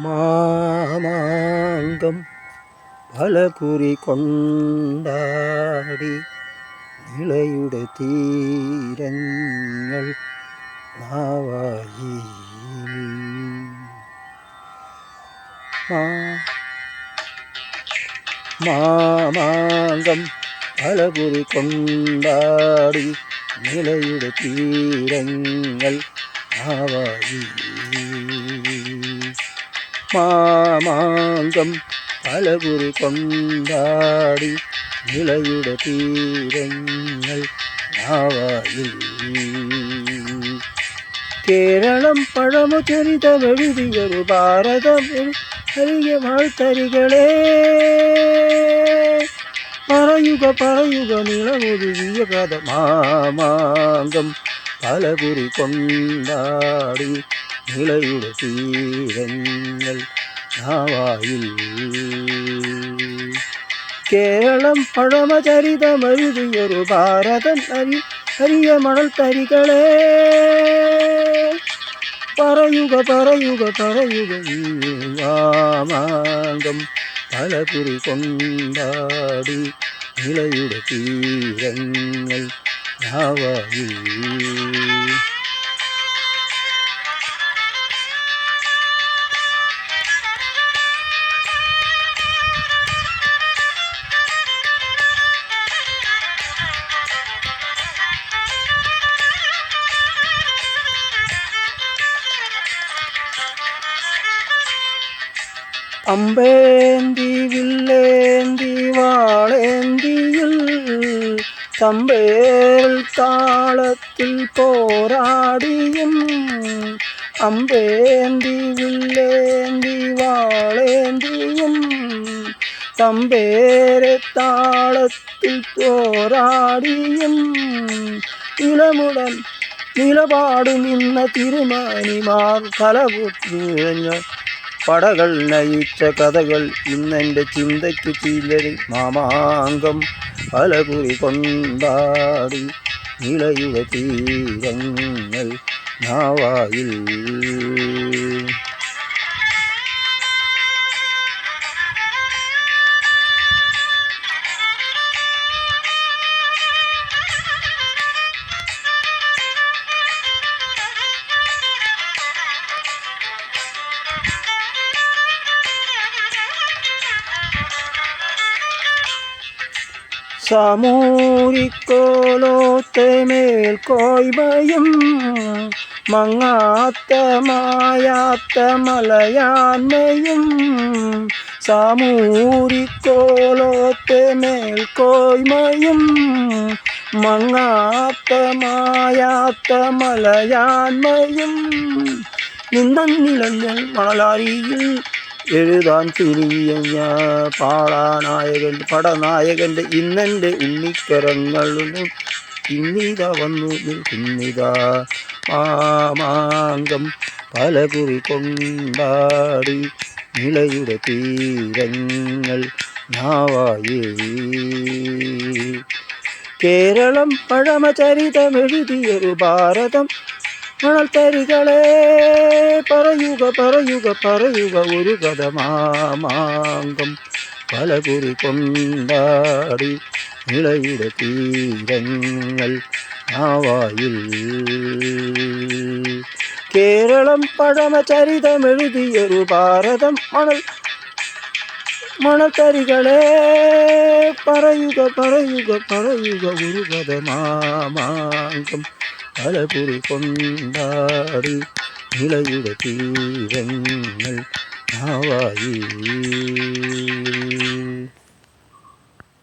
മാമാങ്കം പലകുറി കൊണ്ടാടി നിളയുടെ തീരങ്ങൾ നാവായി. മാമാങ്കം പലകുറി കൊണ്ടാടി നിളയുടെ തീരങ്ങൾ നാവായി. മാമാങ്കം പലകുറി കൊണ്ടാടി നിളയുടെ തീരങ്ങൾ നാവായിൽ. കേരളം പഴമചരിതമെഴുതിയൊരു ഭാരതം ഹരിയ വാഴ്ത്തരികളെ പറയുക പറയുക നിളമൊഴുകിയ കഥ. മാമാങ്കം പലകുറി കൊണ്ടാടി നിളയുടെ തീരങ്ങൾ നാവായിൽ. കേരളം പഴമചരിതമെഴുതിയൊരു ഭാരതം ഹരിയ മണൽ തരികളെ പറയുക പറയുക പറയുക. മാമാങ്കം പലകുറി കൊണ്ടാടി നിളയുടെ തീരങ്ങൾ നാവായിൽ. അമ്പേന്തി വില്ലേന്തി വാളേന്തിയിൽ തമ്പേൽ താളത്തിൽ പോരാടിയും. അമ്പേന്തി വില്ലേന്തി വാളേന്തിയും തമ്പേരെ താളത്തിൽ പോരാടിയും. ഇളമുടൻ നിലപാടു നിന്ന തിരുമാനിമാർ കലപുഞ്ഞ പടകൾ നയിച്ച കഥകൾ ഇന്നെൻ്റെ ചിന്തയ്ക്ക് ചില്ലരി. മാമാങ്കം പലകുറി കൊണ്ടാടി നിളയുടെ തീരങ്ങൾ നാവായിൽ. സാമൂരിക്കോലോത്തെ മേൽക്കോയ്മയും മങ്ങാത്ത മായാത്ത മലയാന്മയും. സാമൂരിക്കോലോത്തെ മേൽക്കോയ്മയും മങ്ങാത്ത മായാത്ത മലയാന്മയും. നിന്നിളഞ്ഞ മണലാരിയിൽ എഴുതാൻ തുനിയ പാടാനായകൻ പടനായകൻ്റെ ഇന്നെൻ്റെ ഉണ്ണിക്കരങ്ങളും ഇന്നിതാ വന്നു നിൽക്കുന്നിതാ. മാമാങ്കം പലകുറി കൊണ്ടാടി നിളയുടെ തീരങ്ങൾ നാവായി. കേരളം പഴമചരിതമെഴുതിയൊരു ഭാരതം മണൽ തരികളെ പറയുക പറയുക പറയുക ഒരു കഥ. മാമാങ്കം പലകുറി കൊണ്ടാടി നിളയുടെ തീരങ്ങൾ നാവായിൽ. കേരളം പഴമചരിതമെഴുതിയൊരു ഭാരതം മണത്തരികളെ പറയുക പറയുക പറയുക ഒരു കഥ. മാമാങ്കം പലകുറി കൊണ്ടാടി നിളയുടെ തീരങ്ങൾ നാവായി.